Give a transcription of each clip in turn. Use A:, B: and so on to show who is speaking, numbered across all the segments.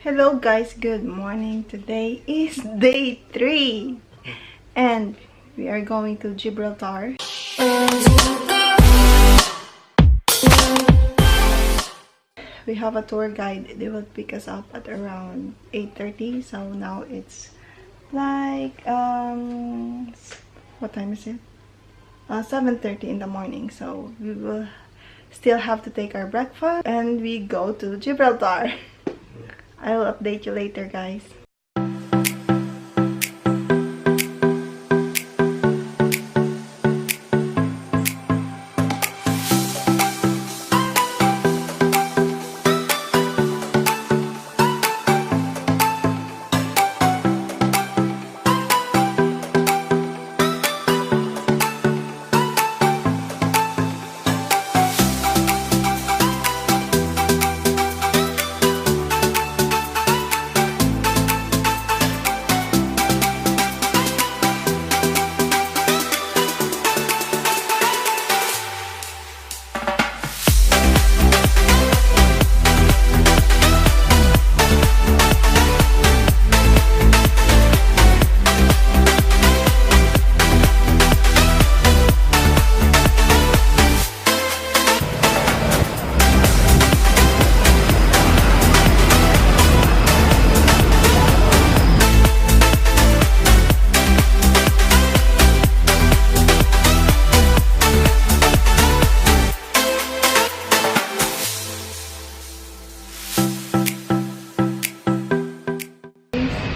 A: Hello guys, good morning. Today is day 3 and we are going to Gibraltar. We have a tour guide. They will pick us up at around 8:30. So now it's like what time is it? 7:30 in the morning. So we will still have to take our breakfast and we go to Gibraltar. I will update you later, guys.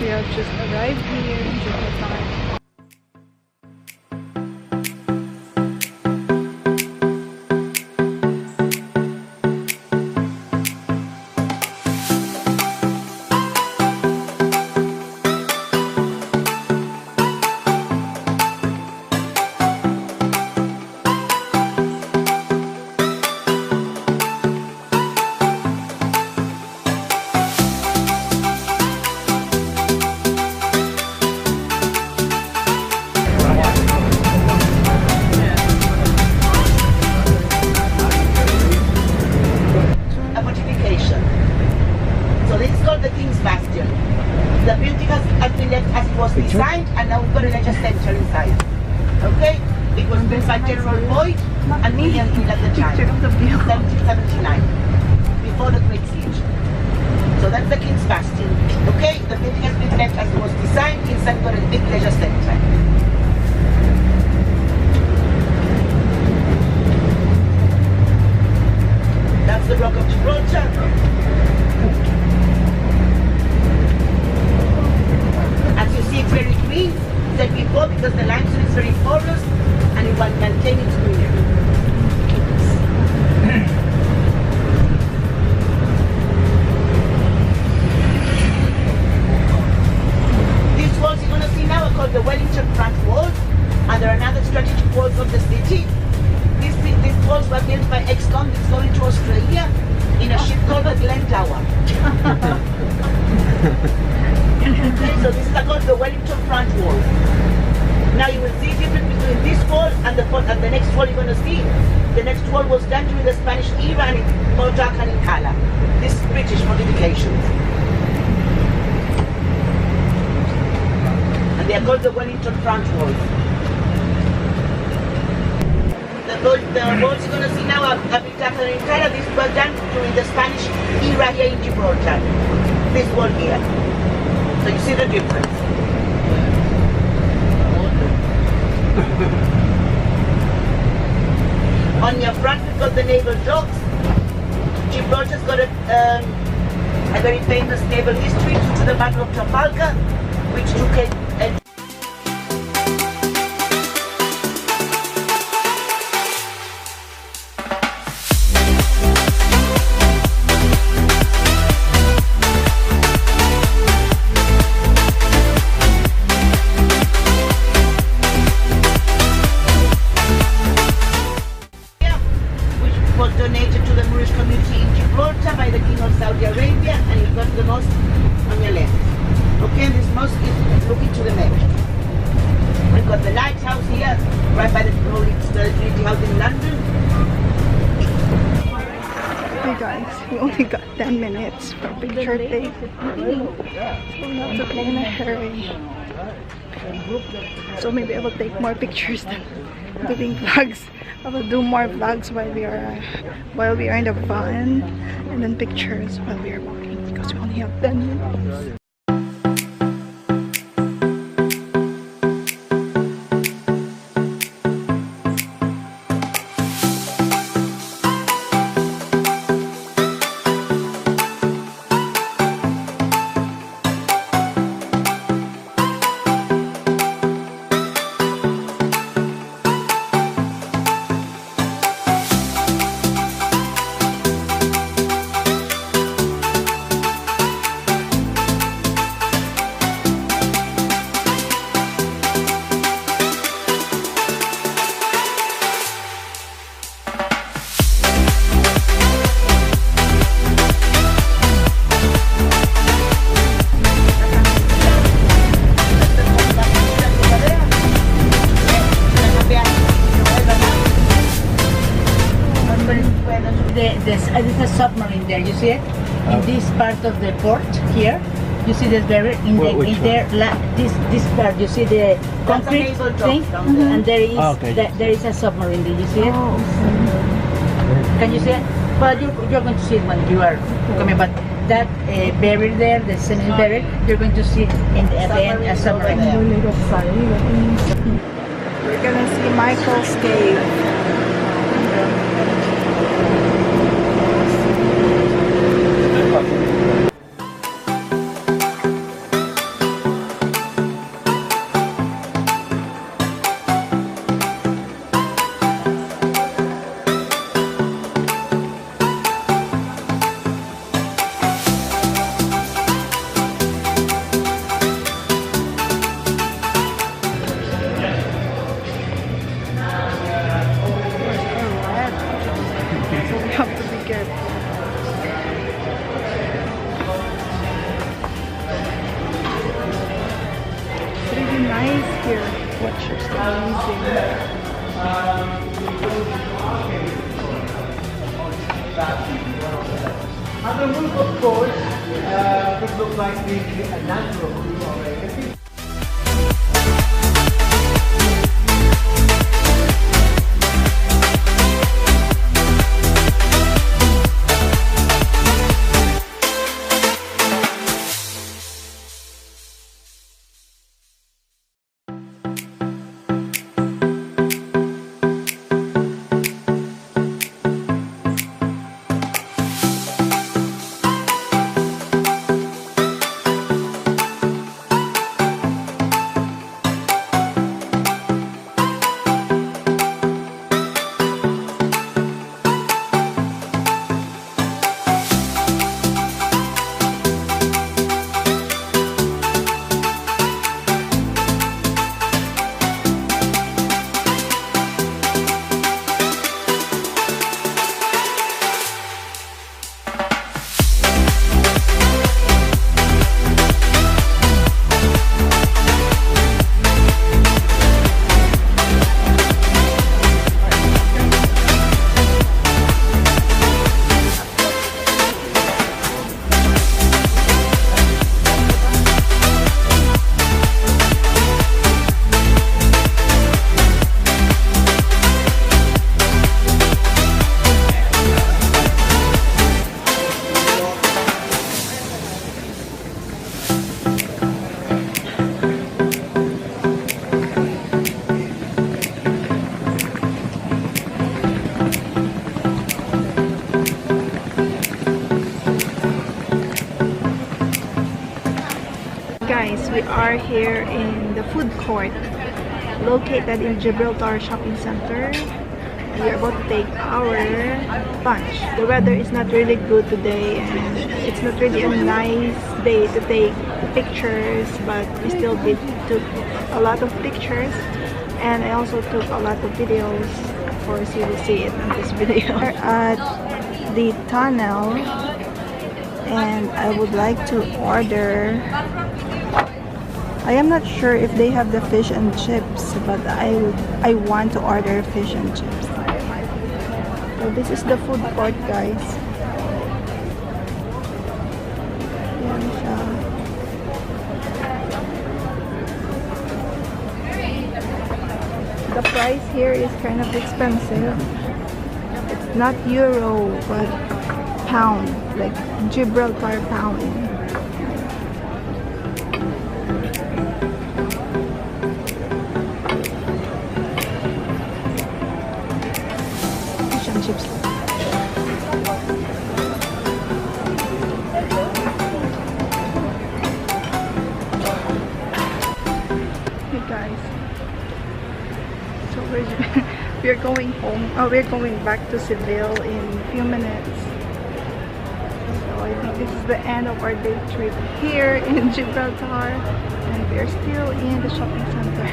A: We have just arrived here in Gibraltar.
B: The building has been left as it was designed, and now we've got a leisure centre inside. Okay? It was built by General Boyd and William Hill at the time, 1779, before the Great Siege. So that's the King's Bastion. Okay? The building has been left as it was designed. Inside we've got a big leisure centre. That's the Rock of Gibraltar. It's very green, said before, because the limestone is very porous and it will maintain its greenery. These walls you're going to see now are called the Wellington Front Walls, and there are another strategic walls of the city. These walls were built by ex-convicts going to Australia in a ship called the Glendower. So this is called the Wellington Front Wall. Now you will see difference between this wall and the next wall you're going to see. The next wall was done during the Spanish era and it's more dark and in colour. This is British modifications. And they are called the Wellington Front Walls. The walls you're going to see now are a bit darker in colour. This was done during the Spanish era here in Gibraltar. This wall here. So you see the difference. On your front we've got the naval docks. Gibraltar's got a very famous naval history due to the Battle of Trafalgar, which took a donated to the Moorish community in Gibraltar by the King of Saudi Arabia, and you've got the mosque on your left. Okay, and this mosque is looking to the
A: 10 minutes for picture take. We'll have to be in a hurry. So maybe I will take more pictures than doing vlogs. I will do more vlogs while we are in the van, and then pictures while we are walking because we only have 10 minutes.
B: There's a submarine there. You see it in this part of the port here. You see this barrier in this part. You see the concrete thing, and there is there is a submarine there. You see it?
A: Oh,
B: Can you see it? Well, you're going to see it when you are coming. But that barrier there, the cement barrier, you're going to see at the end a submarine.
A: We're gonna see Michael's cave. Nice here. Watch your
C: And the roof, of course, it looks like a natural roof already.
A: Guys, we are here in the food court located in Gibraltar Shopping Center. We are about to take our lunch. The weather is not really good today and it's not really a nice day to take pictures, but we still took a lot of pictures, and I also took a lot of videos. Of course, you will see it in this video. We're at the tunnel and I would like to order. I am not sure if they have the fish and chips, but I want to order fish and chips. So this is the food court, guys. naman siya. The price here is kind of expensive. It's not euro, but pound, like Gibraltar pound. Fish and chips. Hey guys. So we're going home. We're going back to Seville in a few minutes. So I think this is the end of our day trip here in Gibraltar, and we're still in the shopping center.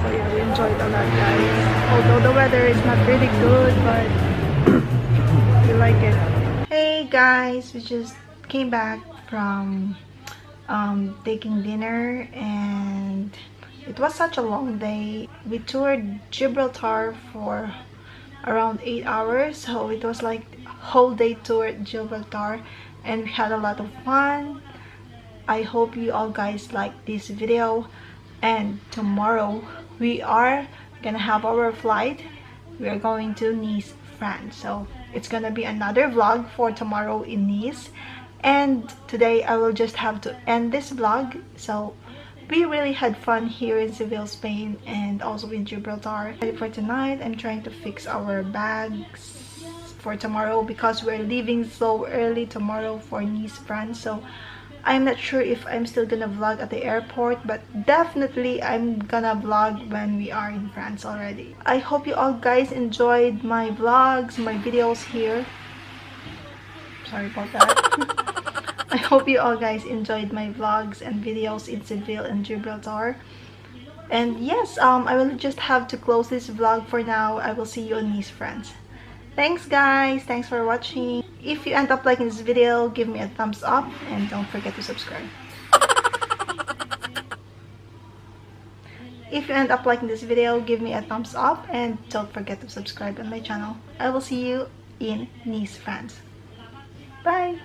A: So yeah, we enjoyed a lot, guys. Although the weather is not really good, but we like it. Hey guys, we just came back from taking dinner, and it was such a long day. We toured Gibraltar for around 8 hours, so it was like a whole day tour at Gibraltar, and we had a lot of fun. I hope you all guys like this video, and tomorrow we are gonna have our flight. We are going to Nice, France, so it's gonna be another vlog for tomorrow in Nice. And today I will just have to end this vlog. So we really had fun here in Seville, Spain, and also in Gibraltar. For tonight, I'm trying to fix our bags for tomorrow because we're leaving so early tomorrow for Nice, France. So I'm not sure if I'm still gonna vlog at the airport, but definitely I'm gonna vlog when we are in France already. I hope you all guys enjoyed my vlogs, my videos here. Sorry about that. I hope you all guys enjoyed my vlogs and videos in Seville and Gibraltar. And yes, I will just have to close this vlog for now. I will see you in Nice, France. Thanks guys, thanks for watching. If you end up liking this video, give me a thumbs up and don't forget to subscribe. If you end up liking this video, give me a thumbs up and don't forget to subscribe on my channel. I will see you in Nice, France. Bye!